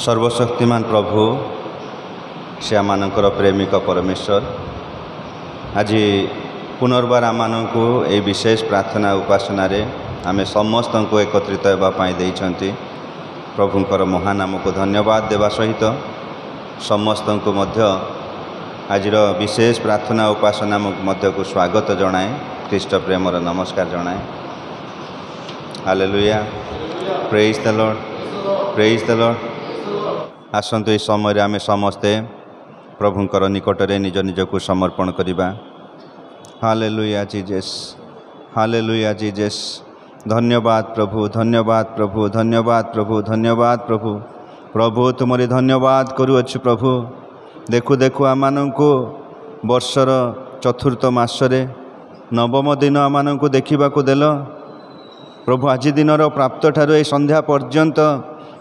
सर्वशक्तिमान प्रभु से आमानकर प्रेमिक परमेश्वर आज पुनर्बार आमानकु ए विशेष प्रार्थना उपासना रे आमे समस्त को एकत्रित होगापाई देइछंती। प्रभुंकर महानाम को धन्यवाद देवा सहित समस्त को मध्य आजिर विशेष प्रार्थना उपासना मध्य को स्वागत जनाए, ख्रीष्ट प्रेमर नमस्कार जनाए। Hallelujah, praise the Lord, praise the Lord. आसंतु इस समय आमे समस्ते प्रभुंकर निकटरे निज निज को समर्पण करिबा। Hallelujah Jesus, hallelujah Jesus. धन्यवाद प्रभु, धन्यवाद प्रभु, धन्यवाद प्रभु, धन्यवाद प्रभु। प्रभु तुमरी धन्यवाद करुअछु प्रभु। देखु देखु आमानंकु वर्षर चतुर्थ मासरे नवम दिन आमानंकु देखिबाकु देल प्रभु। आज दिनर प्राप्त ठारू ए संध्या पर्यंत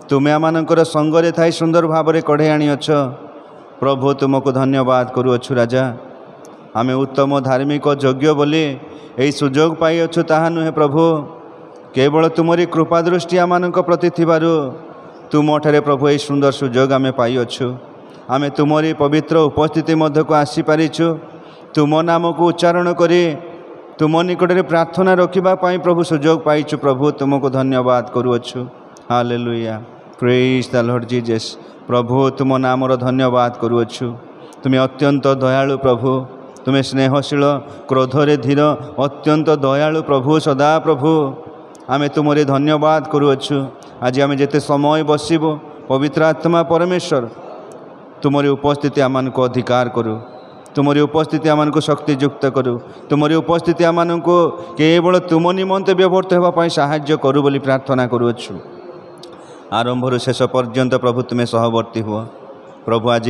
तुमे आमानंकर संगरे थाई सुंदर भावरे कढ़े आनिअछ प्रभु। तुमको धन्यवाद करुअछु राजा। आमे उत्तम धार्मिक योग्य बोली एई सुजोग पाइअछु ताहा नुहे प्रभु, केवल तुमरी कृपा दृष्टि आमानंक प्रति थिबारु तुम ठारे प्रभु एई सुंदर सुजोग आमे पाइअछु। आमे तुमरी पवित्र उपस्थिति मध्य को आसी पारिछु। तुम नाम को उच्चारण करी तुम निकटरे प्रार्थना रखिबा पाई प्रभु सुजोग पाइछु प्रभु। तुमको धन्यवाद करुअछु। Hallelujah, praise the Lord Jesus. प्रभु तुम नामर धन्यवाद करुअछु। तुमे अत्यंत दयालु प्रभु, तुमे स्नेहशील, क्रोधरे धीर, अत्यंत दयालु प्रभु, सदा प्रभु। आमे तुमरे धन्यवाद करुअछु। आज आमे जेते समय बसिबो पवित्र आत्मा परमेश्वर तुमरी उपस्थिति आमान को अधिकार करू, तुमरी उपस्थिति आमान को शक्तियुक्त करू, तुमरी उपस्थिति आमान को केवल तुम निमंते व्यवहृत होगा पाई साहाय्य करू बोली प्रार्थना करुअछु। आरंभर शेष पर्यंत प्रभु तुम्हें सहवर्ती हुआ प्रभु। आज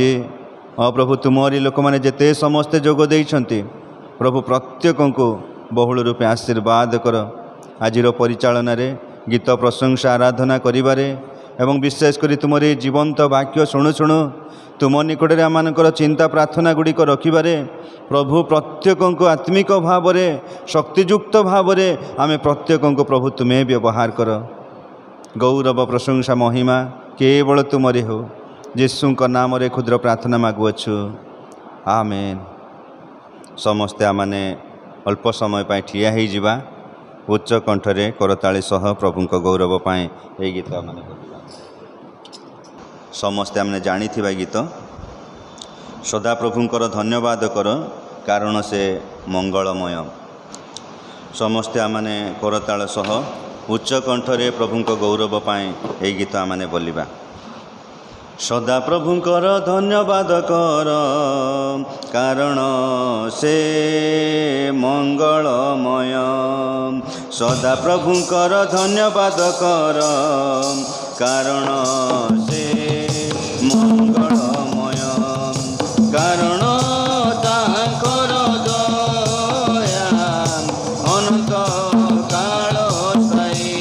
प्रभु तुमरी लोक मैंने जेते समस्ते जोग देइछंती प्रभु प्रत्येक को बहुल रूपे आशीर्वाद कर। आज परिचालन रे गीत प्रशंसा आराधना करिबारे एवं विशेष करी तुमरी जीवंत वाक्य शुणु शुणु तुम निकटरे आमानकर चिंता प्रार्थना गुड़िक रखिबारे प्रभु प्रत्येक को आत्मिक भाव में शक्तियुक्त भाव में आमे प्रत्येक को प्रभु तुम्हें व्यवहार कर। गौरव प्रशंसा महिमा केवल तुमरे हो। यीशु नाम रे क्षुद्र प्रार्थना मागुअछु, आमेन। समस्ते आमाने अल्प समय पाई ठिया ही जिबा। उच्च कंठरे करताली सह प्रभु को गौरव पाए ये गीत आमाने समस्ते आमने जानी थिबा गीत। सदा प्रभुंकर धन्यवाद कर कारण से मंगलमय। समस्ते आमाने करताल सह उच्च कंठरे प्रभु को गौरव पाए ये गीत आमाने बोलिबा। सदा प्रभुंकर धन्यवाद कर कारण से मंगलमय। सदा प्रभुंकर धन्यवाद कर कारण से मंगलमय। कारण तांकर दया अनंत काल स्थायी।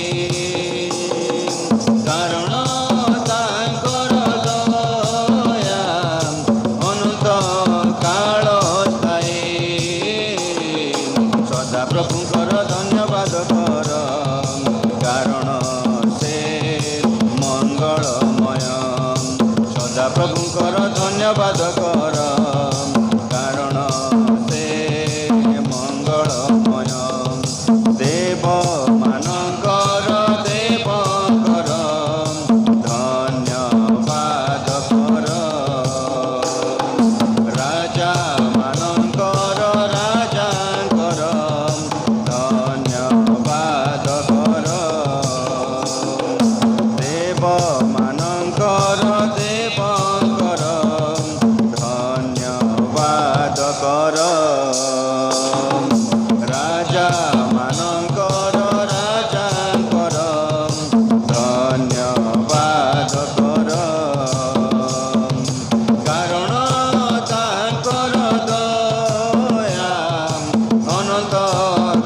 कारण तांकर दया अनंत काल स्थायी। सदा प्रभुंकर धन्यवाद कर कारण से मंगलमय। सदा प्रभुंकर धन्यवाद कर कारण से मंगलमय। देव मानकर देवकर धन्यवाद कर। राजा मानकर राजाकर धन्यवाद कर। देव मानकर देवकर धन्यवाद कर। राजा मानकर राजाकर धन्यवाद कर। कारण तांकर दया अनंत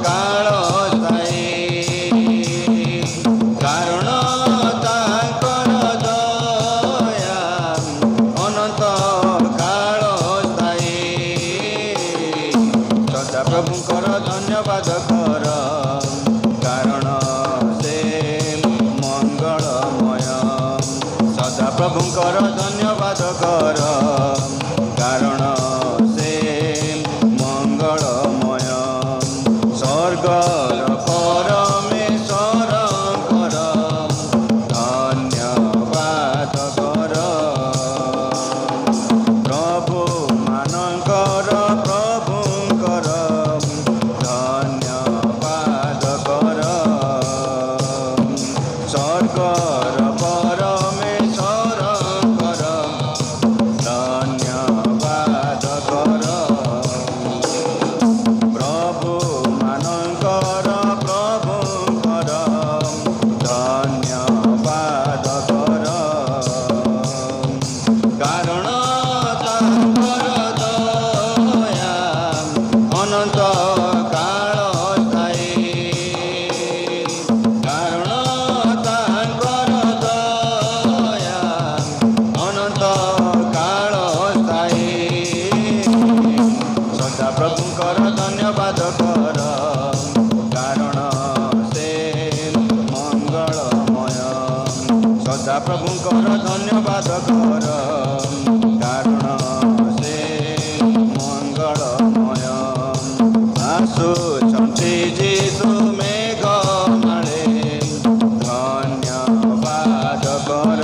काल स्थायी। कारण तांकर दया अनंत काल स्थायी। सदा प्रभुंकर धन्यवाद कर कारण से मंगलमय। सदा प्रभु ପ୍ରଭୁଙ୍କର ଧନ୍ୟବାଦ କର, କାରଣ ସେ ମଙ୍ଗଳମୟ। ସ୍ୱର୍ଗର ପରମେଶ୍ୱରଙ୍କର ଧନ୍ୟବାଦ କର। ପ୍ରଭୁମାନଙ୍କର ପ୍ରଭୁଙ୍କର ଧନ୍ୟବାଦ କର। ସ୍ୱର୍ଗର ପରମେଶ୍ୱରଙ୍କର ଧନ୍ୟବାଦ କର। ପ୍ରଭୁମାନଙ୍କର ପ୍ରଭୁଙ୍କର ଧନ୍ୟବାଦ କର, କାରଣ ତାଙ୍କର ଦୟା ଅନନ୍ତ କାଳ ସ୍ଥାୟୀ। କାରଣ ତାଙ୍କର ଦୟା ଅନନ୍ତ କାଳ ସ୍ଥାୟୀ। ସଦା ପ୍ରଭୁଙ୍କର ଧନ୍ୟବାଦ କର, କାରଣ ସେ ମଙ୍ଗଳମୟ। ସଦା ପ୍ରଭୁଙ୍କର ଧନ୍ୟବାଦ କର, କାରଣ ସେ ମଙ୍ଗଳମୟ। ଆସୁଛନ୍ତି ଯୀଶୁ ମେଘମାଳେ, ଧନ୍ୟବାଦ କର।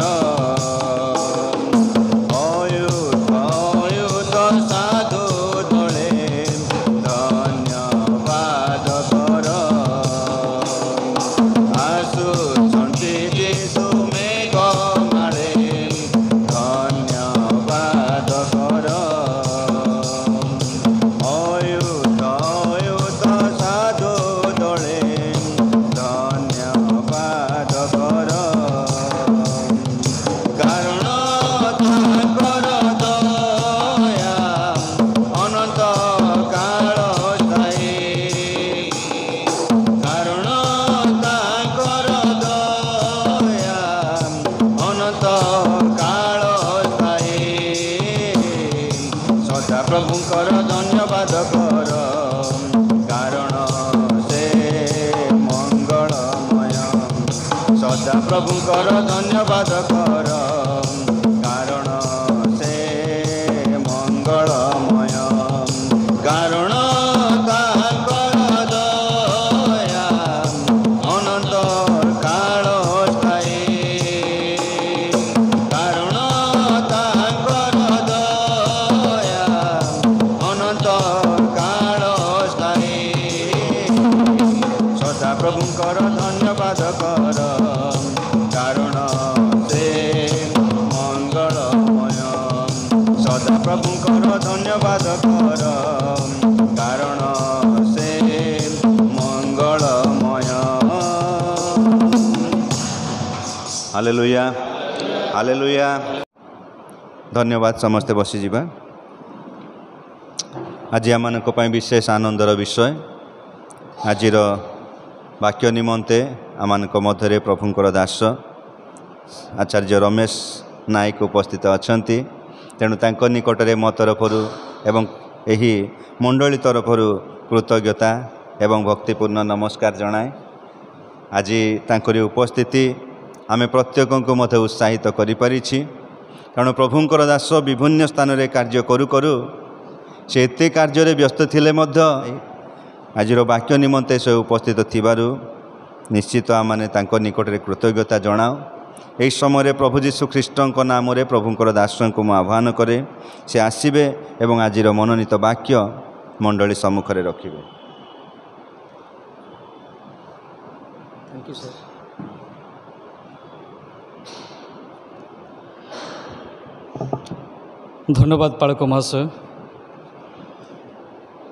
ଅୟୁତ ସାଧୁ ଦଳେ ଧନ୍ୟବାଦ କର। ଆସୁଛନ୍ତି ଯୀଶୁ ମେଘମାଳେ, ଧନ୍ୟବାଦ କର। ଅୟୁତ ସାଧୁ ଦଳେ ଧନ୍ୟବାଦ କର, କାରଣ ତାଙ୍କର ଦୟା ଅନନ୍ତ କାଳ ସ୍ଥାୟୀ। କାରଣ ତାଙ୍କର ଦୟା ଅନନ୍ତ କାଳ ସ୍ଥାୟୀ। ସଦା ପ୍ରଭୁଙ୍କର ଧନ୍ୟବାଦ କର, କାରଣ ସେ ମଙ୍ଗଳମୟ। ସଦା ପ୍ରଭୁଙ୍କର ଧନ୍ୟବାଦ କର, କାରଣ ସେ ମଙ୍ଗଳମୟ। କାରଣ ତାଙ୍କର ଦୟା ଅନନ୍ତ କାଳ ସ୍ଥାୟୀ। କାରଣ ତାଙ୍କର ଦୟା ଅନନ୍ତ କାଳ ସ୍ଥାୟୀ। ସଦା ପ୍ରଭୁଙ୍କର ଧନ୍ୟବାଦ କର, କାରଣ ସେ ମଙ୍ଗଳମୟ। ସଦା ପ୍ରଭୁଙ୍କର ଧନ୍ୟବାଦ କର, କାରଣ ସେ ମଙ୍ଗଳମୟ। Hallelujah, hallelujah. ଧନ୍ୟବାଦ। ସମସ୍ତେ ବସିଯିବା। ଆଜି ଆମମାନଙ୍କ ପାଇଁ ବିଶେଷ ଆନନ୍ଦର ବିଷୟ। ଆଜିର ବାକ୍ୟ ନିମନ୍ତେ ଆମମାନଙ୍କ ମଧ୍ୟରେ ପ୍ରଭୁଙ୍କର ଦାସ ଆଚାର୍ଯ୍ୟ ରମେଶ ନାୟକ ଉପସ୍ଥିତ ଅଛନ୍ତି। ତେଣୁ ତାଙ୍କ ନିକଟରେ ମୋ ତରଫରୁ ଏବଂ ଏହି ମଣ୍ଡଳୀ ତରଫରୁ କୃତଜ୍ଞତା ଏବଂ ଭକ୍ତିପୂର୍ଣ୍ଣ ନମସ୍କାର ଜଣାଏ। ଆଜି ତାଙ୍କରି ଉପସ୍ଥିତି ଆମେ ପ୍ରତ୍ୟେକଙ୍କୁ ମଧ୍ୟ ଉତ୍ସାହିତ କରିପାରିଛି, କାରଣ ପ୍ରଭୁଙ୍କର ଦାସ ବିଭିନ୍ନ ସ୍ଥାନରେ କାର୍ଯ୍ୟ କରୁ କରୁ ସେ ଏତେ କାର୍ଯ୍ୟରେ ବ୍ୟସ୍ତ ଥିଲେ ମଧ୍ୟ ଆଜିର ବାକ୍ୟ ନିମନ୍ତେ ସେ ଉପସ୍ଥିତ ଥିବାରୁ ନିଶ୍ଚିତ ଆମମାନେ ତାଙ୍କ ନିକଟରେ କୃତଜ୍ଞତା ଜଣାଉ। ଏହି ସମୟରେ ପ୍ରଭୁ ଯୀଶୁ ଖ୍ରୀଷ୍ଟଙ୍କ ନାମରେ ପ୍ରଭୁଙ୍କର ଦାସଙ୍କୁ ମୁଁ ଆହ୍ୱାନ କରେ, ସେ ଆସିବେ ଏବଂ ଆଜିର ମନୋନୀତ ବାକ୍ୟ ମଣ୍ଡଳୀ ସମ୍ମୁଖରେ ରଖିବେ। Thank you sir. धन्यवाद पालक महाशय।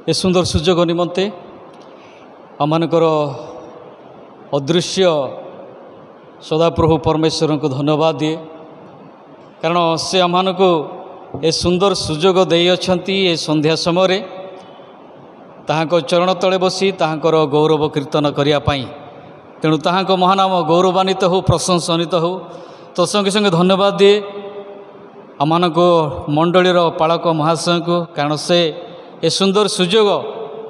ए सुंदर सुजोग निमंते आमनकर अदृश्य सदाप्रभु परमेश्वर को धन्यवाद दिए, कारण से आमको ए सुंदर सुजोग दे अछंती। ए संध्या समय ताहाको चरण तले बसी ताहाकर गौरव कीर्तन करिया पाई। तेणु ताहाको महानाम गौरवान्वित हो, प्रशंसनित हो। तो संगे संगे धन्यवाद दिए आमको मंडलीर पालक महाशय को, कारण से ए सुंदर सुजोग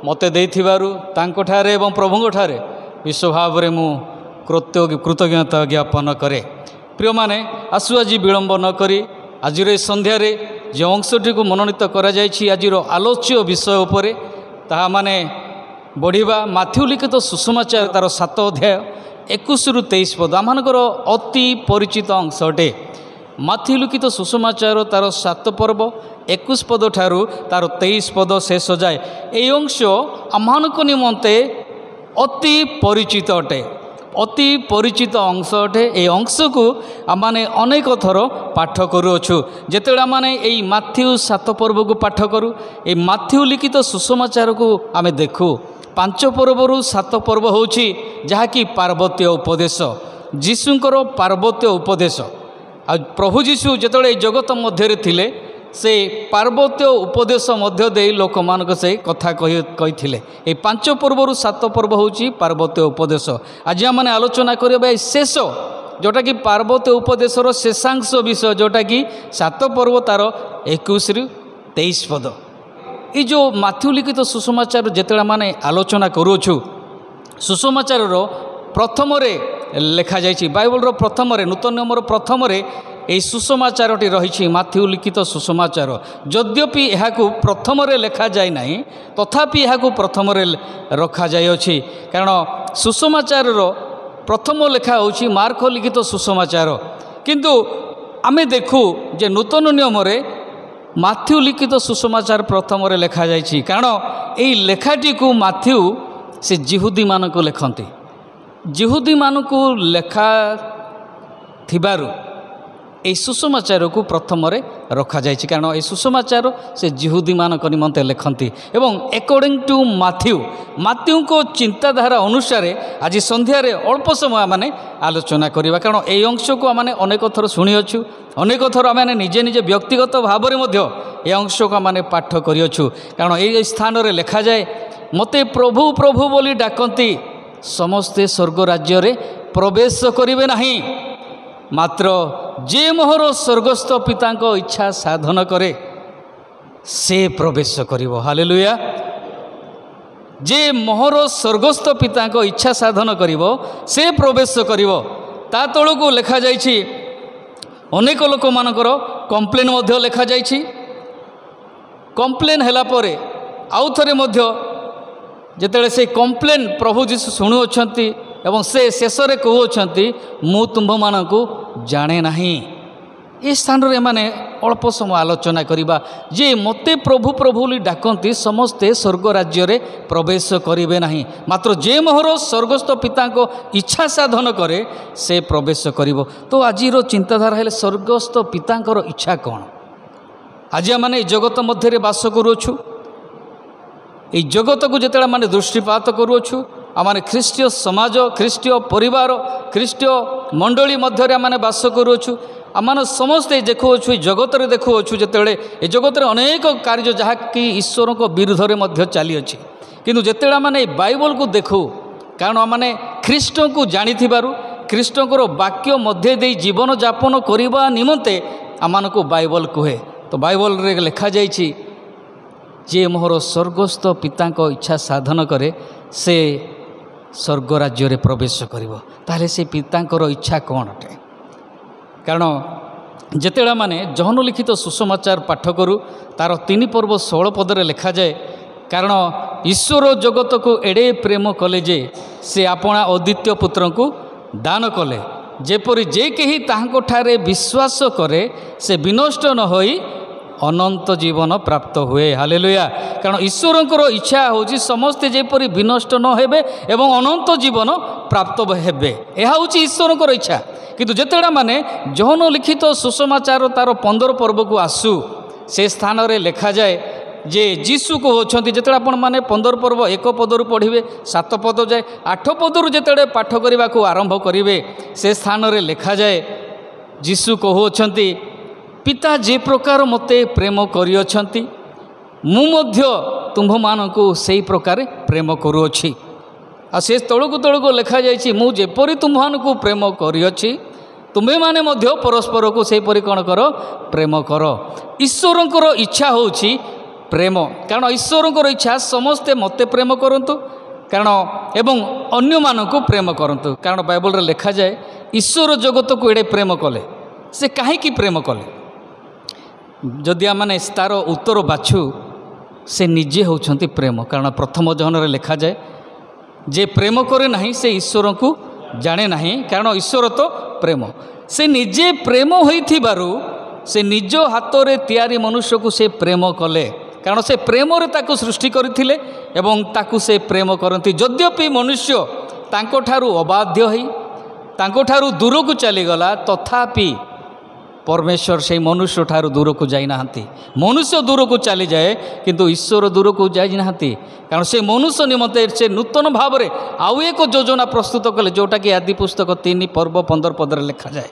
मते देथिबारु तांकोठारे एवं प्रभुंकोठारे विश्व भाव में मु कृतज्ञता ज्ञापन करे। प्रिय माने ଆସୁ ଆଜି ବିଳମ୍ବ ନ କରି ଆଜିର ଏ ସନ୍ଧ୍ୟାରେ ଯେଉଁ ଅଂଶଟିକୁ ମନୋନୀତ କରାଯାଇଛି ଆଜିର ଆଲୋଚ୍ୟ ବିଷୟ ଉପରେ ତାହା ମାନେ ବଢ଼ିବା ମାଥ୍ୟୁ ଲିଖିତ ସୁସମାଚାର ତା'ର 7 ଅଧ୍ୟାୟ 21ରୁ 23 ପଦ ଆମମାନଙ୍କର ଅତି ପରିଚିତ ଅଂଶ ଅଟେ। ମାଥ୍ୟୁ ଲିଖିତ ସୁସମାଚାର ତା'ର 7 ପର୍ବ 21 ପଦ ଠାରୁ ତା'ର 23 ପଦ ଶେଷ ଯାଏ ଏହି ଅଂଶ ଆମମାନଙ୍କ ନିମନ୍ତେ ଅତି ପରିଚିତ ଅଟେ, ଅତି ପରିଚିତ ଅଂଶ ଅଟେ। ଏହି ଅଂଶକୁ ଆମମାନେ ଅନେକ ଥର ପାଠ କରୁଅଛୁ। ଯେତେବେଳେ ଆମମାନେ ଏହି ମାଥ୍ୟୁ 7 ପର୍ବକୁ ପାଠ କରୁ, ଏହି ମାଥ୍ୟୁ ଲିଖିତ ସୁସମାଚାରକୁ ଆମେ ଦେଖୁ 5 ପର୍ବରୁ 7 ପର୍ବ ହେଉଛି ଯାହାକି ପାର୍ବତ୍ୟ ଉପଦେଶ, ଯୀଶୁଙ୍କର ପାର୍ବତ୍ୟ ଉପଦେଶ। ଆଉ ପ୍ରଭୁ ଯୀଶୁ ଯେତେବେଳେ ଏହି ଜଗତ ମଧ୍ୟରେ ଥିଲେ ସେ ପାର୍ବତ୍ୟ ଉପଦେଶ ମଧ୍ୟ ଦେଇ ଲୋକମାନଙ୍କ ସେ କଥା କହିଥିଲେ। ଏହି 5 ପର୍ବରୁ 7 ପର୍ବ ହେଉଛି ପାର୍ବତ୍ୟ ଉପଦେଶ। ଆଜି ଆମମାନେ ଆଲୋଚନା କରିବା ଏହି ଶେଷ ଯେଉଁଟାକି ପାର୍ବତ୍ୟ ଉପଦେଶର ଶେଷାଂଶ ବିଷୟ, ଯେଉଁଟାକି 7 ପର୍ବ ତା'ର 21ରୁ 23 ପଦ। এই যে মাথ্যু লিখিত সুসমাচার যেতবে মানে আলোচনা করুছু, সুসমাচারর প্রথমরে লেখা যাই বাইবলর প্রথমরে নূতন নিয়মর প্রথমরে এই সুসমাচারটি রয়েছে মাথ্যু লিখিত সুসমাচার। যদ্যপি এহাকু প্রথমরে লেখা যায় না তথাপি এহাকু প্রথমরে রখা যাইଅଛି, কারণ সুসমাচারর প্রথম লেখা হচ্ছে মার্ক লিখিত সুসমাচার। কিন্তু আমি দেখু যে নূতন নিয়মরে মাথ্যু লিখিত সুসমাচার প্রথমরে লেখা যাইছি, কারণ এই লেখাটিকে মাথ্যু সে জিহুদী মানকু লেখନ୍ତି। জিহুদী মানকু লেখা থিবারু এই সুসমাচারକୁ প্রথমরে রখা যাইছি, কারণ এই সুসমাচার সে জিহুদী মানক নিমন্তে লেখନ୍ତି। এবং একর্ডিং টু মাথ্যুଙ୍କ চিন্তাধারা অনুসারে আজ সন্ধ্যারে অল্প সময় মানে আলোচনা করিবা, কারণ এই অংশକୁ ଆମେ অনেক থর শুনিଅଛୁ, অনেক থর ଆମେ নিজে নিজে ব্যক্তিগত ভাবে মধ্য এই অংশକୁ ଆମେ পাঠ করিଅଛୁ। কারণ এই স্থাନରେ লেখা যায় মতে প্রভু প্রভু বলি ডাকନ୍ତି ସମସ୍ତେ ସ୍ୱର୍ଗ ରାଜ୍ୟରେ ପ୍ରବେଶ କରିବେ ନାହିଁ, ମାତ୍ର ଯେ ମୋହର ସ୍ୱର୍ଗସ୍ଥ ପିତାଙ୍କ ଇଚ୍ଛା ସାଧନ କରେ ସେ ପ୍ରବେଶ କରିବ। ହାଲେଲୁୟା। ଯେ ମୋହର ସ୍ୱର୍ଗସ୍ଥ ପିତାଙ୍କ ଇଚ୍ଛା ସାଧନ କରିବ ସେ ପ୍ରବେଶ କରିବ। ତା ତଳକୁ ଲେଖାଯାଇଛି ଅନେକ ଲୋକମାନଙ୍କର କମ୍ପ୍ଲେନ୍ ମଧ୍ୟ ଲେଖାଯାଇଛି। କମ୍ପ୍ଲେନ୍ ହେଲା ପରେ ଆଉ ଥରେ ମଧ୍ୟ ଯେତେବେଳେ ସେ କମ୍ପ୍ଲେନ୍ ପ୍ରଭୁ ଯୀଶୁ ଶୁଣୁଅଛନ୍ତି ଏବଂ ସେ ଶେଷରେ କହୁଅଛନ୍ତି ମୁଁ ତୁମ୍ଭମାନଙ୍କୁ ଜାଣେ ନାହିଁ। ଏ ସ୍ଥାନରେ ଏମାନେ ଅଳ୍ପ ସମୟ ଆଲୋଚନା କରିବା ଯେ ମୋତେ ପ୍ରଭୁ ପ୍ରଭୁ ବୋଲି ଡାକନ୍ତି ସମସ୍ତେ ସ୍ୱର୍ଗ ରାଜ୍ୟରେ ପ୍ରବେଶ କରିବେ ନାହିଁ, ମାତ୍ର ଯେ ମୋହର ସ୍ୱର୍ଗସ୍ଥ ପିତାଙ୍କ ଇଚ୍ଛା ସାଧନ କରେ ସେ ପ୍ରବେଶ କରିବ। ତ ଆଜିର ଚିନ୍ତାଧାରା ହେଲେ ସ୍ୱର୍ଗସ୍ଥ ପିତାଙ୍କର ଇଚ୍ଛା କ'ଣ? ଆଜି ଆମମାନେ ଏ ଜଗତ ମଧ୍ୟରେ ବାସ କରୁଅଛୁ। এই জগতକୁ যেତେବେଳେ ମାନେ ଦୃଷ୍ଟିପାତ କରୁଅଛୁ, ଆମେ ଖ୍ରୀଷ୍ଟୀୟ ସମାଜ, ଖ୍ରୀଷ୍ଟୀୟ ପରିବାର, ଖ୍ରୀଷ୍ଟୀୟ ମଣ୍ଡଳୀ ମଧ୍ୟରେ ଆମେ ବାସ କରୁଅଛୁ। ଆମେ ସମସ୍ତେ ଦେଖୁଅଛୁ ଏ ଜଗତରେ ଦେଖୁଅଛୁ ଯେତେବେଳେ ଏ ଜଗତରେ ଅନେକ କାର୍ଯ୍ୟ ଯାହାକି ଈଶ୍ୱରଙ୍କ ବିରୁଦ୍ଧରେ ମଧ୍ୟ ଚାଲିଅଛି। କିନ୍ତୁ ଯେତେବେଳେ ଆମେ ଏ ବାଇବଲକୁ ଦେଖୁ, କାରଣ ଆମେ ଖ୍ରୀଷ୍ଟଙ୍କୁ ଜାଣିଥିବାରୁ ଖ୍ରୀଷ୍ଟଙ୍କର ବାକ୍ୟ ମଧ୍ୟ ଦେଇ ଜୀବନଯାପନ କରିବା ନିମନ୍ତେ ଆମମାନଙ୍କୁ ବାଇବଲ କୁହେ। ତ ବାଇବଲରେ ଲେଖାଯାଇଛି ଯେ ମୋହର ସ୍ୱର୍ଗସ୍ଥ ପିତାଙ୍କ ଇଚ୍ଛା ସାଧନ କରେ ସେ ସ୍ୱର୍ଗ ରାଜ୍ୟରେ ପ୍ରବେଶ କରିବ। ତାହେଲେ ସେ ପିତାଙ୍କର ଇଚ୍ଛା କ'ଣ ଅଟେ? କାରଣ ଯେତେବେଳେ ମାନେ ଜହନ ଲିଖିତ ସୁସମାଚାର ପାଠ କରୁ ତା'ର 3 ପର୍ବ 16 ପଦରେ ଲେଖାଯାଏ, କାରଣ ଈଶ୍ୱର ଜଗତକୁ ଏଡ଼େ ପ୍ରେମ କଲେ ଯେ ସେ ଆପଣା ଅଦ୍ୱିତୀୟ ପୁତ୍ରଙ୍କୁ ଦାନ କଲେ, ଯେପରି ଯେ କେହି ତାହାଙ୍କଠାରେ ବିଶ୍ୱାସ କରେ ସେ ବିନଷ୍ଟ ନ ହୋଇ ଅନନ୍ତ ଜୀବନ ପ୍ରାପ୍ତ ହୁଏ। ହାଲେଲୁୟା। କାରଣ ଈଶ୍ୱରଙ୍କର ଇଚ୍ଛା ହେଉଛି ସମସ୍ତେ ଯେପରି ବିନଷ୍ଟ ନ ହେବେ ଏବଂ ଅନନ୍ତ ଜୀବନ ପ୍ରାପ୍ତ ହେବେ। ଏହା ହେଉଛି ଈଶ୍ୱରଙ୍କର ଇଚ୍ଛା। କିନ୍ତୁ ଯେତେବେଳେ ମାନେ ଜହନ ଲିଖିତ ସୁସମାଚାର ତା'ର 15 ପର୍ବକୁ ଆସୁ, ସେ ସ୍ଥାନରେ ଲେଖାଯାଏ ଯେ ଯୀଶୁ କହୁଛନ୍ତି, ଯେତେବେଳେ ଆପଣମାନେ 15 ପର୍ବ 1 ପଦରୁ ପଢ଼ିବେ 7 ପଦ ଯାଏ 8 ପଦରୁ ଯେତେବେଳେ ପାଠ କରିବାକୁ ଆରମ୍ଭ କରିବେ, ସେ ସ୍ଥାନରେ ଲେଖାଯାଏ ଯୀଶୁ କହୁଅଛନ୍ତି ପିତା ଯେ ପ୍ରକାର ମୋତେ ପ୍ରେମ କରିଅଛନ୍ତି ମୁଁ ମଧ୍ୟ ତୁମ୍ଭମାନଙ୍କୁ ସେହି ପ୍ରକାର ପ୍ରେମ କରୁଅଛି। ଆଉ ସେ ତଳକୁ ତଳକୁ ଲେଖାଯାଇଛି ମୁଁ ଯେପରି ତୁମ୍ଭମାନଙ୍କୁ ପ୍ରେମ କରିଅଛି ତୁମେମାନେ ମଧ୍ୟ ପରସ୍ପରକୁ ସେହିପରି କ'ଣ କର? ପ୍ରେମ କର। ଈଶ୍ୱରଙ୍କର ଇଚ୍ଛା ହେଉଛି ପ୍ରେମ, କାରଣ ଈଶ୍ୱରଙ୍କର ଇଚ୍ଛା ସମସ୍ତେ ମୋତେ ପ୍ରେମ କରନ୍ତୁ କାରଣ ଏବଂ ଅନ୍ୟମାନଙ୍କୁ ପ୍ରେମ କରନ୍ତୁ। କାରଣ ବାଇବଲରେ ଲେଖାଯାଏ ଈଶ୍ୱର ଜଗତକୁ ଏଡ଼େ ପ୍ରେମ କଲେ से कहीं प्रेम कले जदि आम मैंने तार उत्तर बाछु से निजे होती प्रेम कारण प्रथम जहन लिखा जाए जे प्रेम करे नहीं से ईश्वर को जाने नहीं कारण ईश्वर तो प्रेम से निजे प्रेम होइथिबारु से निज हाथ में तैयारी मनुष्य को से प्रेम कले कारण से प्रेम ताकू सृष्टि करथिले एवं ताकू से प्रेम करती यद्यपि मनुष्य तांको ठारू अबाध्य होई तांको ठारू दूर को चलीगला तथापि परमेश्वर से मनुष्य ठारू दूर को जाई नाहंती मनुष्य दूर को चली जाए किंतु ईश्वर दूर को जाई नाहंती कारण से मनुष्य निमंते से नूतन भाव में आउ एक योजना प्रस्तुत कले जोटा कि आदि पुस्तक 3 पर्व 15 पदर लिखा जाए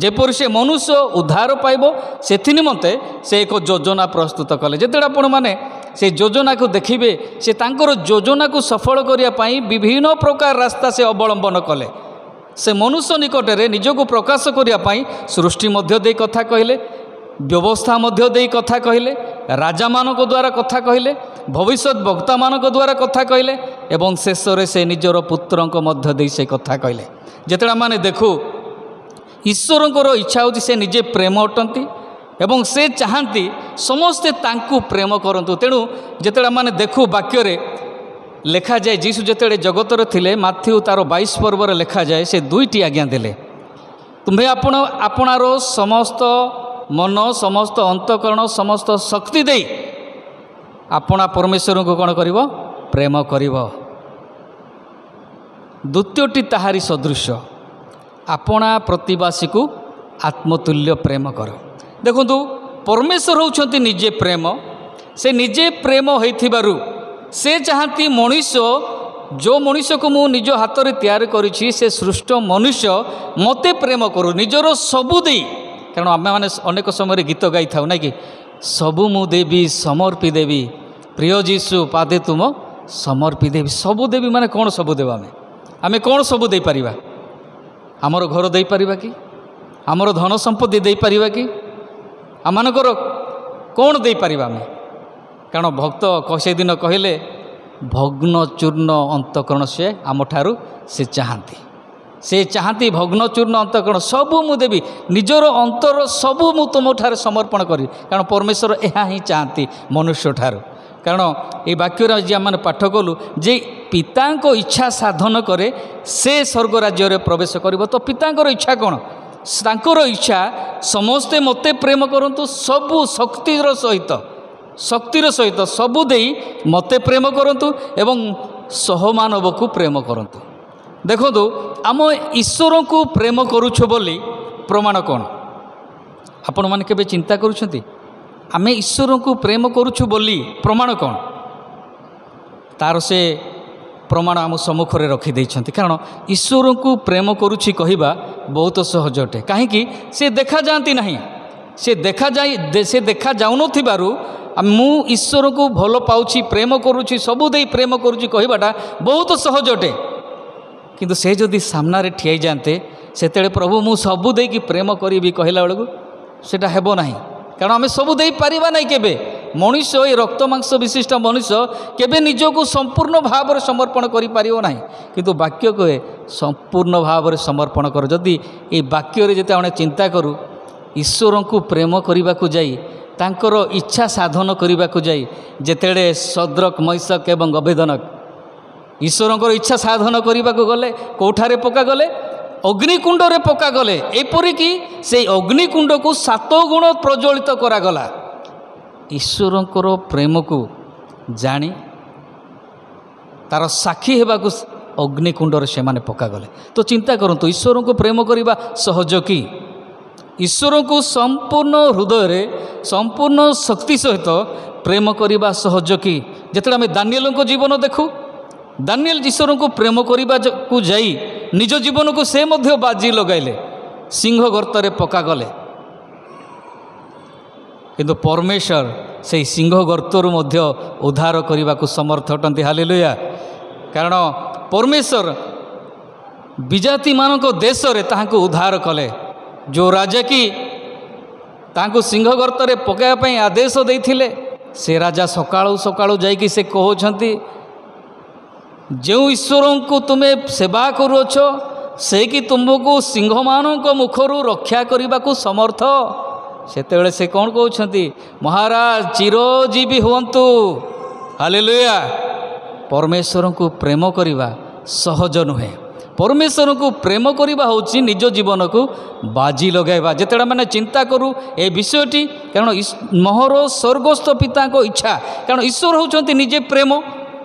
जेपर से मनुष्य उद्धार पाइब से निमंते से एक योजना प्रस्तुत कले जिते आपण मैंने से योजना को देखिए से तांकर योजना को सफल करने विभिन्न प्रकार रास्ता से अवलंबन कले से मनुष्य निकट में निजक प्रकाश करने सृष्टि मध्य दे कथा कहले व्यवस्था मध्य दे कथा कहले राजा मानक द्वारा कथा कहले भविष्य वक्ता मानक द्वारा कथा कहले एवं शेष से निजर पुत्रक मध्य दे से कथा कहले जिते माने देखू ईश्वरंकर इच्छा होची से निजे प्रेम अटंती एवं से चाहती समस्ते तांकु प्रेम करंतु तेणु जिते माने देखू वाक्य लिखा जाए जीशु जिते जगतर थिले माथ्यू तार 22 पर्व लिखा जाए से 2टी आज्ञा देले तुम्हें आपणार समस्त मन समस्त अंतकरण समस्त शक्ति दे आपणा परमेश्वर को कौन कर प्रेम कर द्वितीयटी ताहारी सदृश आपणा प्रतिवासी को आत्मतुल्य प्रेम कर देखु परमेश्वर होउछंती निजे प्रेम से निजे प्रेम होइथिबारु से चाहती मनुष्य जो मनुष्य को मु निज हाथ में तैयार करी से सृष्ट मनुष्य मते प्रेम करू निजर सबू दे कारण आम मैंने अनेक समय गीत गाई था ना कि सबू मु देवी समर्पी देवी प्रिय जीशु पादे तुम समर्पी देवी सबू देवी माने कौन सबू देवा आमे कौन सबू दे पारिबा आमर घर दे पारिबा कि आमर धन संपत्ति दे पारिबा कि आमनकर कौन दे पारिबा आमे कारण भक्त से दिन कहले भग्न चूर्ण अंतकरण से आम ठारू से चाहती भग्न चूर्ण अंतकरण सबू मु देवी निजर अंतर सबू मु तुम ठारे समर्पण करी कारण परमेश्वर यह ही चाहती मनुष्य ठारू कारण ये वाक्य जी आम पाठ कलु जे पिता इच्छा साधन करे से स्वर्ग राज्य प्रवेश कर तो पिता इच्छा कौन तांकर इच्छा समस्ते मते प्रेम करंतु सबू शक्तिर सहित सबू दे मते प्रेम करंतु एवं सहमानव को प्रेम करंतु देखो आम ईश्वर को प्रेम करुछ बोली प्रमाण कौन आपण माने केबे चिंता करुछंती आमे ईश्वर को प्रेम करुछु बोली प्रमाण कौन तार से प्रमाण आम सम्मुख में रखी देइछंती कारण ईश्वर को प्रेम करुछि कहिबा बहुत सहज अटे कहीं से देखा जाती नहीं से देखा जाऊन मु ईश्वर को भल पाउछि प्रेम करुछि सबू दे प्रेम करुछि कहबाटा बहुत सहज अटे किंतु से जदि सामने ठिया जाते से प्रभु मु सबू दे कि प्रेम करी कहला बेलू सेटा हेबो नहीं कारण आम सबू दे पारिबा नहीं केबे मनुष्य ये रक्त मांस विशिष्ट मनुष्य केबे निजको संपूर्ण भाव में समर्पण करि पारिबो नहीं किंतु वाक्य कहे संपूर्ण भाव में समर्पण कर जदि ये वाक्य जेते आने चिंता करू ईश्वर को प्रेम करने को जाई तांकर इच्छा साधन करने को जाई जेतेडे सद्रक मैसक एवं अभेदनक ईश्वर इच्छा साधन करने को गले कोठारे पका गले अग्निकुंड रे पका गले एपरिकी से अग्निकुंड को 7 गुण प्रज्वलित करागला ईश्वर प्रेम को जानी तार साक्षी होगा अग्निकुंड से माने पका गले तो चिंता करंतु ईश्वर को प्रेम करने सहज कि ईश्वर को संपूर्ण हृदय संपूर्ण शक्ति सहित प्रेम करने सहज कि जिते आम दानिएल जीवन देखू दानिएल ईश्वर को प्रेम करने को जाई निज जीवन को से मध्य बाजी लगाइले सिंह गर्त पका गले किंतु परमेश्वर से सिंह गर्तरु मध्य उद्धार करने को समर्थ अटंती हालेलुया कारण परमेश्वर विजाति मानक देश रे ताहाको उद्धार कले जो राजा की तांको सिंह गर्त पकाइबा आदेश देइथिले से राजा सकाळु सकाळु जाइकी से कहउछंती जो ईश्वर को तुम्हें सेवा करुअछ से कि तुमको सिंहमानक मुखरू रक्षा करने को समर्थ। सेतेबेले से कौन कहते महाराज चिरजीवी हुअन्तु। हालेलुया। परमेश्वर को प्रेम करवा सहज नुहे। परमेश्वर को प्रेम करवा हूँ निज जीवन को बाजी लगाइबा। जिते मैंने चिंता करूँ ए विषयटी, कारण मोहर स्वर्गस्थ पिता को इच्छा, कारण ईश्वर होउछन्ति निजे प्रेम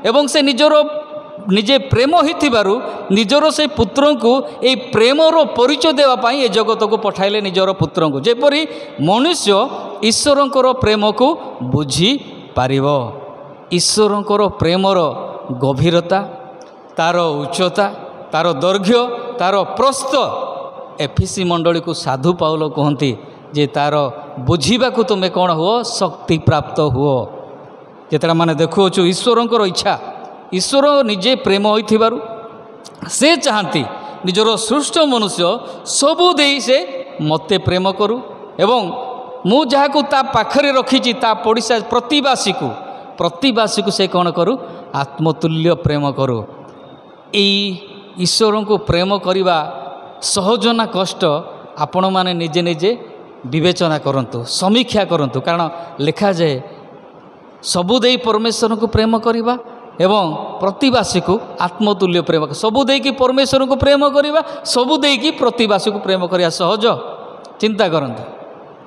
एवं से निजे प्रेम होइथिबारु निजर से पुत्र को ये प्रेमर परिचय देवाई ए जगत को पठाइले निजर पुत्र को, जेपरी मनुष्य ईश्वरंकर प्रेम को बुझी पारिबो। ईश्वरंकर प्रेमर गभीरता, तार उच्चता, तार दैर्घ्य, तार प्रस्थ एफिसी मंडली को साधु पाउल कहती जे तार बुझा तुम्हें कौन हुओ शक्ति प्राप्त हुओ। जिते मैंने देखुँ ईश्वरंकर इच्छा, ईश्वर निजे प्रेम होइथिबारु से चाहती निजर सृष्ट मनुष्य सबू दे से मते प्रेम करू एवं मु जहाँ ता पाखरे रखी ता पड़िशा प्रतिवासी को से कौन करू आत्मतुल्य प्रेम करू। ईश्वर को प्रेम करवा सहज ना कष्ट आपण माने निजे निजे विवेचना करंतु, समीक्षा करंतु। कारण लिखा जाए सबू दे परमेश्वर को प्रेम करवा एवं प्रतिवासी को आत्मतुल्य प्रेम, सबू दे कि परमेश्वर को प्रेम करवा, सबू दे कि प्रतिवासी को प्रेम करवा सहज। चिंता करंतु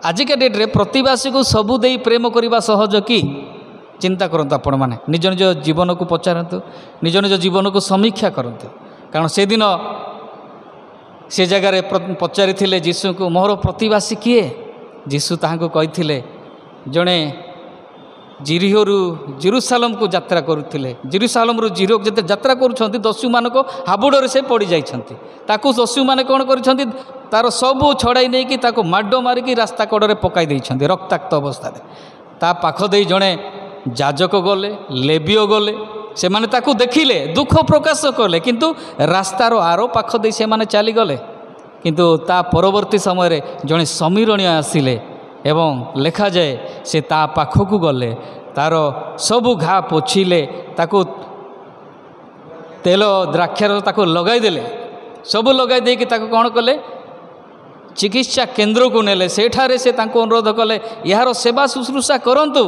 आजिका डेट्रे प्रतिवासी को सबू दे प्रेम करवा सहज कि? चिंता करंतु आपण माने निज निज जीवन को पचारतु, निज निज जीवन को समीक्षा करंतु। कारण से दिन से जगार पचारि थिले जीशु को मोर प्रतिवासी किए? जीशु ताहां कही जड़े जिरिहोरु जेरुसालेम को यात्रा करुथिले, जेरुसालेम रु जिरिहो जते यात्रा करुछंती दस्यु मानक हाबुडरे से पड़ी जाइछंती। ताकू दस्यु माने कोन करिछंती तार सबू छड़ाई नै कि ताकू माडो मारिकी रास्ता कड़रे पकाई देइछंती रक्ताक्त अवस्था। ता पाख देई जणे जाजक गले, लेबियो गले, से माने ताकू देखिले दुख प्रकाश कले, किंतु रास्तार आरो पाख देई से माने चली गले। किंतु ता परवर्ती समय जड़े समीरणीय आसिले एवं लिखा जाए से ता पाखक गले, तार सबू घा पोछिले, ताकू तेल द्राक्षार ताकू लगाई देले, सबू लगाई देकी ताकू कौन कले चिकित्सा केन्द्र को नेले। सेठारे से तांको अनुरोध कले यार सेवा शुश्रूषा करंतु,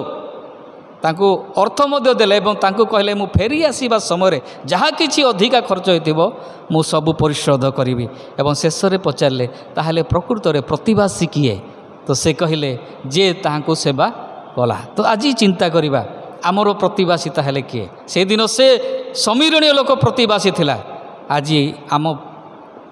तांको अर्थ मध्य देले एवं तांको कहले मु फेरी आसीबा समय जहाँ किछि अधिका खर्च होइतिबो मु सबु परिशोध करिवि। एवं शेष रे पचारले ताहले प्रकृत रे प्रतिवासी किए? तो से कहले जे ताहांको सेवा कला। तो आज चिंता करिबा आमर प्रतिवासी ताहले किए? से दिन से समीरणीय लोक प्रतिवासी थिला। आज आम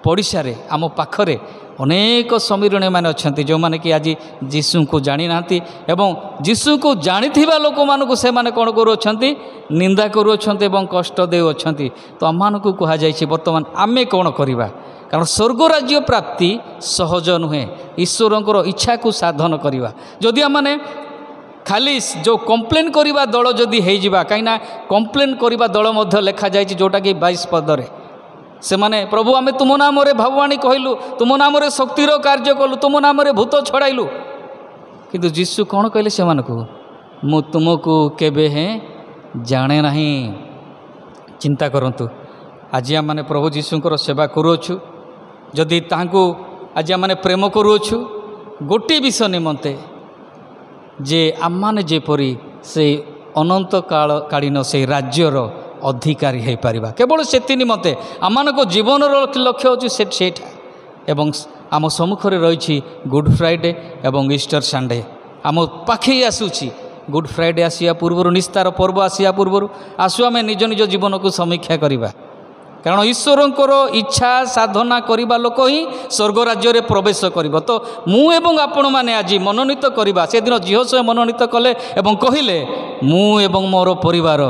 पड़िशारे आम पाखरे अनेक समीरणीय माने अछंती जो माने कि आज जीशु को जानी नांती एवं जीशु को जानिथिबा लोक मानको से माने कोन करू अछंती निंदा करू अछंती एवं कष्ट देउ अछंती। तो आम मानको कहा जायछि वर्तमान आमे कोन करिबा? कारण स्वर्ग राज्य प्राप्ति सहज नुहे, ईश्वरंकर इच्छा को साधन करवा। जदि आमने खाली जो कंप्लेन करवा दल जदि हेजिबा, कहीं कंप्लेन करवा दल मध्य लिखा जाए जोटा कि 22 पदरे से माने प्रभु आमे तुम नाम रे भगवानी कहलु, तुम नाम रे शक्तिर कार्य कलु, तुम नाम रे भूत छड़ाइलु। किंतु जीशु कौन कहले से मानकु मु तुमको केबे हैं जाने नहीं। चिंता करंतु आज आम माने प्रभु जीशुंकर सेवा करूछु, जदि तांको आज आम माने प्रेम करूछु गोटे विषय निमंते जे आम माने जेपरी से अनंत कालीन से राज्यर अधिकारी हो पारिबा, केवल से निमंते आम जीवन लक्ष्य होची सेठा। एवं आम सम्मुखरे रही गुड फ्राइडे एवं ईस्टर संडे आम पाखे आसूची। गुड फ्राइडे आसिया पूर्व निस्तार पर्व आसिया पूर्व आसु आम निज निज जीवन को समीक्षा करवा। कारण ईश्वरंकर इच्छा साधना करवा लोक ही स्वर्ग राज्य प्रवेश कर। तो मु एवं आपण मैंने आज मनोनीत करवा। से दिन झील मनोनीत कले एवं कहले मु एवं मोर परिवार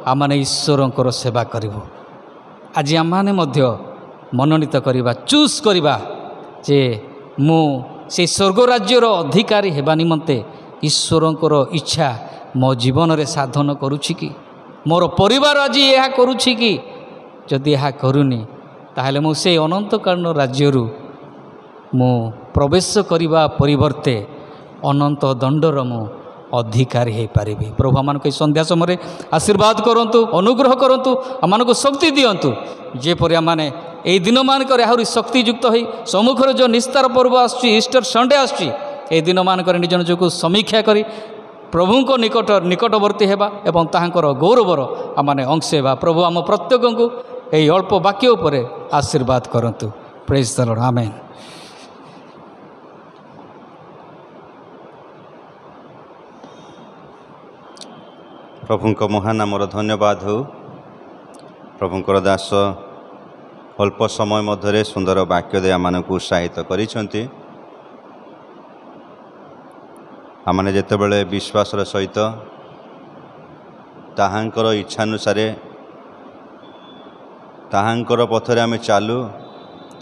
आम मैंने ईश्वरंकर सेवा करूँ। आज आम मैंने मनोनीत करवा, चूज करवा जे मु से स्वर्ग राज्यर अधिकारी हेबा निमंते ईश्वरंकर इच्छा मो जीवन रे साधन करुछि कि मोर परिवार आज यह करुछि कि? जदि यह करूनी ताहले मु से अनंतकालीन राज्यरु मु प्रवेश करने परिवर्ते अनंत दंडर मु अधिकारी हो पारि। प्रभु आम संध्या समय आशीर्वाद करंतु, अनुग्रह करंतु, आम शक्ति दियंतु जेपरि आम এই দিନମାନଙ୍କରେ ଆହୁରି ଶକ୍ତିଯୁକ୍ତ ହୋଇ ସମ୍ମୁଖରେ ଯେଉଁ ନିସ୍ତାର ପର୍ବ ଆସୁଛି, ଇଷ୍ଟର ସଣ୍ଡେ ଆସୁଛି, ଏହି ଦିନମାନଙ୍କରେ ନିଜ ନିଜକୁ ସମୀକ୍ଷା କରି ପ୍ରଭୁଙ୍କ ନିକଟବର୍ତ୍ତୀ ହେବା ଏବଂ ତାହାଙ୍କର ଗୌରବର ଆମମାନେ ଅଂଶ ହେବା। ପ୍ରଭୁ ଆମ ପ୍ରତ୍ୟେକଙ୍କୁ ଏହି ଅଳ୍ପ ବାକ୍ୟ ଉପରେ ଆଶୀର୍ବାଦ କରନ୍ତୁ। ପ୍ରେଜ୍ ଦ ଲର୍ଡ, ଆମେନ୍। ପ୍ରଭୁଙ୍କ ମହାନ ନାମର ଧନ୍ୟବାଦ ହେଉ। ପ୍ରଭୁଙ୍କର ଦାସ ଅଳ୍ପ ସମୟ ମଧ୍ୟରେ ସୁନ୍ଦର ବାକ୍ୟ ଦେଇ ଆମମାନଙ୍କୁ ଉତ୍ସାହିତ କରିଛନ୍ତି। ଆମମାନେ ଯେତେବେଳେ ବିଶ୍ୱାସର ସହିତ ତାହାଙ୍କର ଇଚ୍ଛାନୁସାରେ ତାହାଙ୍କର ପଥରେ ଆମେ ଚାଲୁ,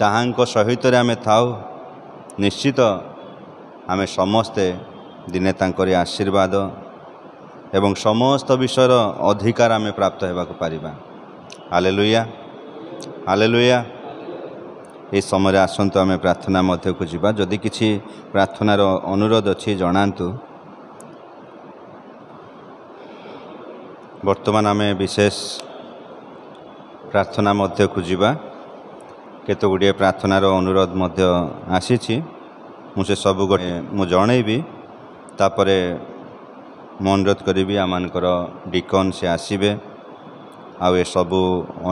ତାହାଙ୍କ ସହିତରେ ଆମେ ଥାଉ, ନିଶ୍ଚିତ ଆମେ ସମସ୍ତେ ଦିନେ ତାଙ୍କରି ଆଶୀର୍ବାଦ ଏବଂ ସମସ୍ତ ବିଷୟର ଅଧିକାର ଆମେ ପ୍ରାପ୍ତ ହେବାକୁ ପାରିବା। Hallelujah, hallelujah. ଏହି ସମୟରେ ଆସନ୍ତୁ ଆମେ ପ୍ରାର୍ଥନା ମଧ୍ୟକୁ ଯିବା। ଯଦି କିଛି ପ୍ରାର୍ଥନାର ଅନୁରୋଧ ଅଛି ଜଣାନ୍ତୁ। ବର୍ତ୍ତମାନ ଆମେ ବିଶେଷ ପ୍ରାର୍ଥନା ମଧ୍ୟକୁ ଯିବା। କେତେ ଗୁଡ଼ିଏ ପ୍ରାର୍ଥନାର ଅନୁରୋଧ ମଧ୍ୟ ଆସିଛି। ମୁଁ ସେ ସବୁ ମୁଁ ଜଣେଇବି। ତାପରେ ମୁଁ ଅନୁରୋଧ କରିବି ଆମମାନଙ୍କର ଡିକନ୍ ସେ ଆସିବେ ଆଉ ଏସବୁ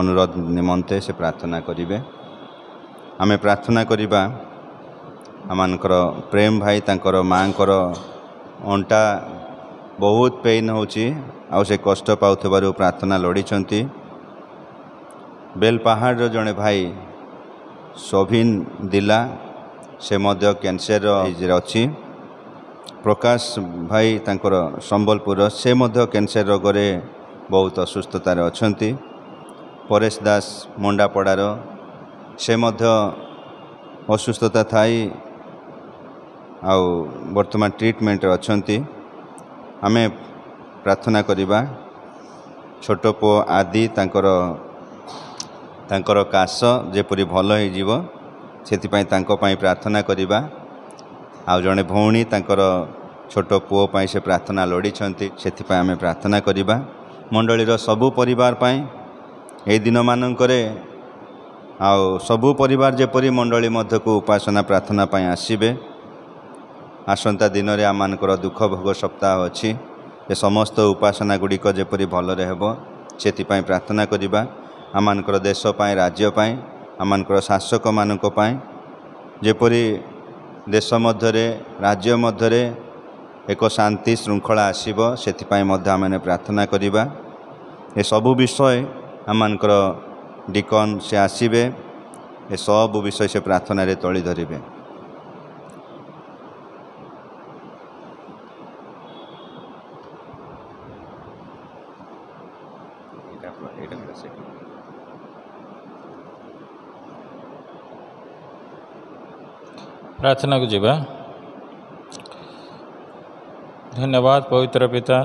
ଅନୁରୋଧ ନିମନ୍ତେ ସେ ପ୍ରାର୍ଥନା କରିବେ। ଆମେ ପ୍ରାର୍ଥନା କରିବା ଆମମାନଙ୍କର ପ୍ରେମ ଭାଇ, ତାଙ୍କର ମାଆଙ୍କର ଅଣ୍ଟା ବହୁତ ପେନ୍ ହେଉଛି ଆଉ ସେ କଷ୍ଟ ପାଉଥିବାରୁ ପ୍ରାର୍ଥନା ଲୋଡ଼ିଛନ୍ତି। ବେଲପାହାଡ଼ର ଜଣେ ଭାଇ ସୋଭିନ ଦିଲା, ସେ ମଧ୍ୟ କ୍ୟାନ୍ସର ଅଛି। ପ୍ରକାଶ ଭାଇ ତାଙ୍କର ସମ୍ବଲପୁର, ସେ ମଧ୍ୟ କ୍ୟାନ୍ସର ରୋଗରେ ବହୁତ ଅସୁସ୍ଥତାରେ ଅଛନ୍ତି। ପରେଶ ଦାସ ମଣ୍ଡାପଡ଼ାର, ସେ ମଧ୍ୟ ଅସୁସ୍ଥତା ଥାଇ ଆଉ ବର୍ତ୍ତମାନ ଟ୍ରିଟମେଣ୍ଟରେ ଅଛନ୍ତି। ଆମେ ପ୍ରାର୍ଥନା କରିବା ଛୋଟ ପୁଅ ଆଦି ତାଙ୍କର କାଶ ଯେପରି ଭଲ ହୋଇଯିବ, ସେଥିପାଇଁ ତାଙ୍କ ପାଇଁ ପ୍ରାର୍ଥନା କରିବା। ଆଉ ଜଣେ ଭଉଣୀ ତାଙ୍କର ଛୋଟ ପୁଅ ପାଇଁ ସେ ପ୍ରାର୍ଥନା ଲୋଡ଼ିଛନ୍ତି, ସେଥିପାଇଁ ଆମେ ପ୍ରାର୍ଥନା କରିବା। ମଣ୍ଡଳୀର ସବୁ ପରିବାର ପାଇଁ ଏହି ଦିନମାନଙ୍କରେ ଆଉ ସବୁ ପରିବାର ଯେପରି ମଣ୍ଡଳୀ ମଧ୍ୟକୁ ଉପାସନା ପ୍ରାର୍ଥନା ପାଇଁ ଆସିବେ। ଆସନ୍ତା ଦିନରେ ଆମମାନଙ୍କର ଦୁଃଖ ଭୋଗ ସପ୍ତାହ ଅଛି। ଏ ସମସ୍ତ ଉପାସନା ଗୁଡ଼ିକ ଯେପରି ଭଲରେ ହେବ ସେଥିପାଇଁ ପ୍ରାର୍ଥନା କରିବା। ଆମମାନଙ୍କର ଦେଶ ପାଇଁ, ରାଜ୍ୟ ପାଇଁ, ଆମମାନଙ୍କର ଶାସକମାନଙ୍କ ପାଇଁ ଯେପରି ଦେଶ ମଧ୍ୟରେ, ରାଜ୍ୟ ମଧ୍ୟରେ ଏକ ଶାନ୍ତି ଶୃଙ୍ଖଳା ଆସିବ, ସେଥିପାଇଁ ମଧ୍ୟ ଆମେ ପ୍ରାର୍ଥନା କରିବା। ଏସବୁ ବିଷୟ ଆମମାନଙ୍କର ଡିକନ୍ ସେ ଆସିବେ, ଏସବୁ ବିଷୟ ସେ ପ୍ରାର୍ଥନାରେ ତଳି ଧରିବେ। प्रार्थना को जीवा। धन्यवाद पवित्र पिता,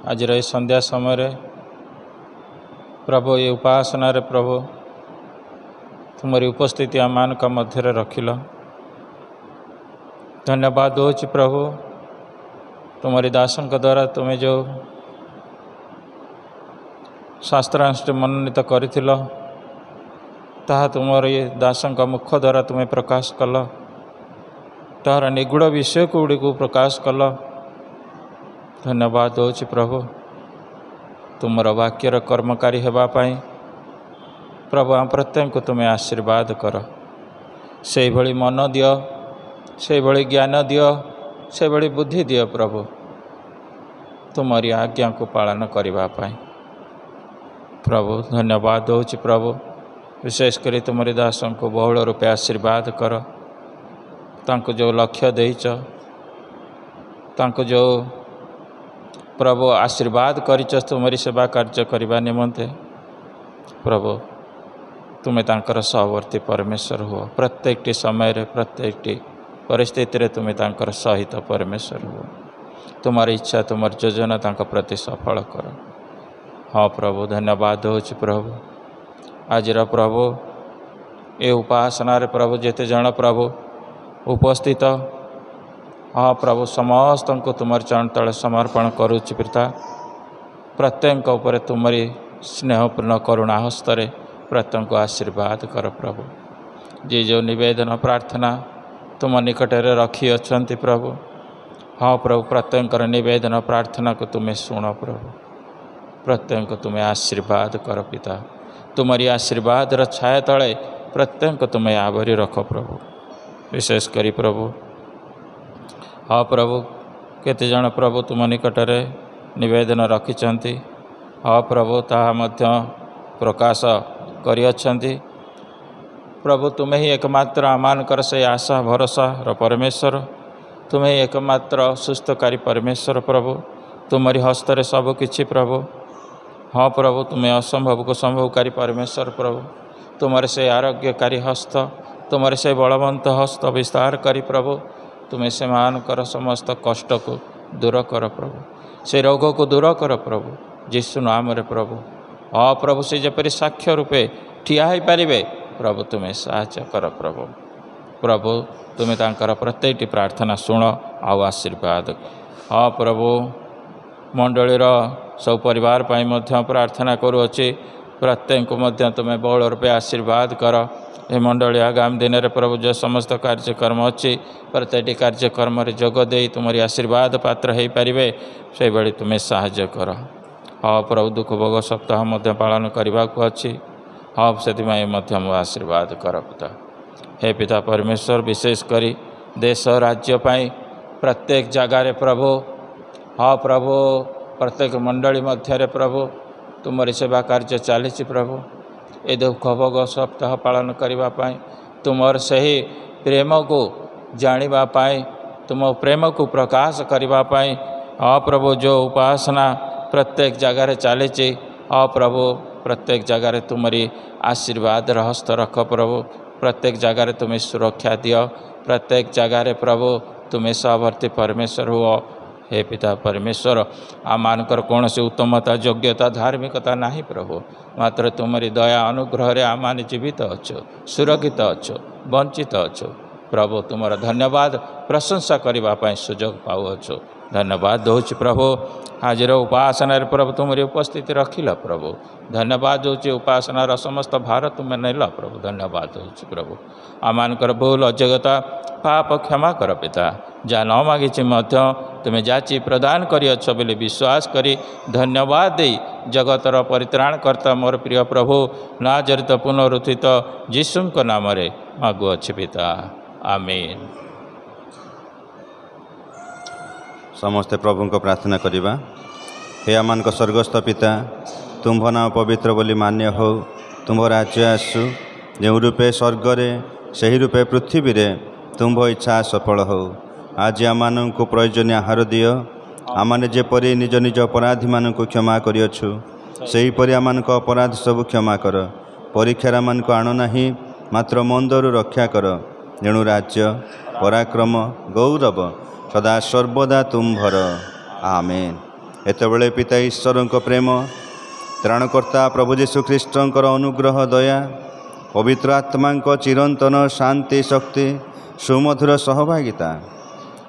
आज रही संध्या समय प्रभु ये उपासना रे प्रभु तुम्हारी उपस्थिति आम मान का मध्य रखिल। धन्यवाद दूची प्रभु, तुम्हारी दासन द्वारा तुम्हें जो शास्त्रांश मनोनीत करिथिल ताहा तुमर ये दासन का मुख द्वारा तुम्हें प्रकाश कल। तार निगूढ़ विषय गुड़ी को प्रकाश कल। धन्यवाद दूची प्रभु, तुमर वाक्यर कर्मकारी हेबापाई प्रभु आम प्रत्येक को तुम्हें आशीर्वाद कर। से भली मन दियो, से भली ज्ञान दियो, से भली बुद्धि दियो प्रभु, तुम्हारी आज्ञा को पालन करने। प्रभु धन्यवाद दूची प्रभु, विशेषकर तुम्हारी दासों को बहुल रूपे आशीर्वाद कर। तांको जो लक्ष्य देच, तांको जो प्रभु आशीर्वाद करिच तुम्हारी सेवा कार्य करने निमंते प्रभु तुम्हें तांकर सहवर्ती परमेश्वर हो। प्रत्येक समय रे, प्रत्येक परिस्थिति रे तुम्हें तांकर सहित परमेश्वर हो। तुम्हारी इच्छा, तुम्हारी योजना तांको प्रति सफल कर। हाँ प्रभु, धन्यवाद होची प्रभु। आज प्रभु ये उपासना रे प्रभु जेते जन प्रभु उपस्थित, हाँ प्रभु समस्त को तुम्हारे चरण तले समर्पण करुच्ची पिता। प्रत्येक उपर तुम्हारी स्नेहपूर्ण करुणा हस्तरे प्रत्येक आशीर्वाद कर प्रभु। जी जो निवेदन प्रार्थना तुम निकटरे रखी अच्छी प्रभु, हाँ प्रभु प्रत्येक निवेदन प्रार्थना को तुम्हें शुण प्रभु, प्रत्येक तुम्हें आशीर्वाद कर पिता। तुम्हारी आशीर्वाद छाया तले प्रत्येक तुम्हें आवरी रख प्रभु। विशेष करी प्रभु हाँ प्रभु केते जन प्रभु तुम निकटरे निवेदन रखिंट, हाँ प्रभु ताहा मध्य प्रकाश करिअछंती प्रभु। तुम्हें ही एकमात्र आमानकर से आशा भरोसा र परमेश्वर, तुम्हें ही एकमात्र सुस्थकारी परमेश्वर प्रभु। तुम्हारी हस्तरे सबकिछि प्रभु, हाँ प्रभु तुम्हें असंभव को संभवकारी परमेश्वर प्रभु। तुम्हारे से आरोग्यकारी हस्त, तुम्हारे से बलवंत हस्त विस्तार करी प्रभु। तुम्हें से मानकर समस्त कष्ट को दूर कर प्रभु, से रोग को दूर कर प्रभु यीशु नाम रे प्रभु। हाँ प्रभु से जपरी साक्ष्य रूपे ठिया हो पारे प्रभु तुम्हें साहाय्य कर प्रभु। प्रभु तुम्हें तांकर प्रत्येकटी प्रार्थना शुण आउ आशीर्वाद। हाँ प्रभु मंडलीर सब परिवार पाई मध्य प्रार्थना करुअछि, प्रत्येक मध्य तुम्हें बहुल रूपे आशीर्वाद कर। ये मंडली आगामी दिन में प्रभु जो समस्त कार्यक्रम अच्छी प्रत्येक कार्यक्रम जोग दे तुम्हारी आशीर्वाद पात्र हो पारे से भाई तुम्हें साहाय्य कर। हाँ प्रभु दुख भोग सप्ताह मध्य पालन करने को अच्छी, हाँ से आशीर्वाद कर पिता। हे पिता परमेश्वर विशेष करी देश राज्य पाई प्रत्येक जगार प्रभु, हाँ प्रभु प्रत्येक मंडली मध्य प्रभु तुम्हारी सेवा कार्य चली प्रभु। ए दुख भोग सप्ताह पालन करने तुमर से ही प्रेम को जानापी, तुम प्रेम को प्रकाश करने, हाँ प्रभु जो उपासना प्रत्येक जगार चली, हाँ प्रभु प्रत्येक जगार तुम्हारी आशीर्वाद हस्त रख प्रभु। प्रत्येक जगार तुम्हें सुरक्षा दियो, प्रत्येक जगार प्रभु तुम्हें सहवर्ती परमेश्वर हुआ। हे पिता परमेश्वर आमानकर कौन से उत्तमता योग्यता धार्मिकता नहीं प्रभु, मात्र तुम्हारी दया अनुग्रह रे आमान जीवित अच्छो, सुरक्षित अच्छो, वंचित अच्छो प्रभु। तुमर धन्यवाद प्रशंसा करने सुजोग पाऊँ, धन्यवाद दूची प्रभु। हाजिर उपासना प्रभु तुम्हारी उपस्थिति रखिला प्रभु, धन्यवाद दूची उपासनार समस्त भार तुम्हें नेला प्रभु, धन्यवाद दूची प्रभु। आमानकर भूल अयोग्यता पाप क्षमा कर पिता, जहाँ न मागी तुम्हें जाची प्रदान करिअछ बोली विश्वास करी धन्यवाद दे जगतर परित्राणकर्ता मोर प्रिय प्रभु नाजरित पुनरुत्थित यीशुଙ୍କ नामरे मागुअछि पिता, आमीन। समस्ते प्रभु को प्रार्थना करिबा। हे आमान स्वर्गस्थ पिता, तुम्भ नाम पवित्र बोली मान्य हो, तुम्भ राज्य आसु, जो रूपे स्वर्गरे सही रूपे पृथ्वी रे तुम्भ इच्छा सफल हो। आज आमान को प्रयोजन आहार दियो, आमाने जेपरी निज निज अपराधी मान को क्षमा करिअछु सेहीपरि आमान अपराध सब क्षमा कर। परीक्षार आमान को आण नाही, मात्र मंदरु रक्षा कर। जेणु राज्य पराक्रम गौरव सदा सर्वदा तुम्भर, आमेन। एतबेले पिता ईश्वर प्रेम, त्राणकर्ता प्रभु यीशु ख्रीष्टर अनुग्रह दया, पवित्र आत्मा चिरंतन शांति शक्ति सुमधुर सहभागिता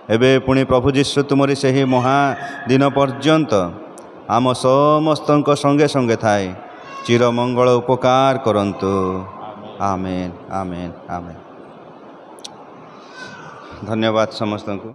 एबे पुणी प्रभु यीशु तुमरी से ही महादिन पर्यंत आम समस्त संगे संगे थाए चिरमंगल उपकार करंतु, आमेन आमेन आमेन। धन्यवाद समस्त को।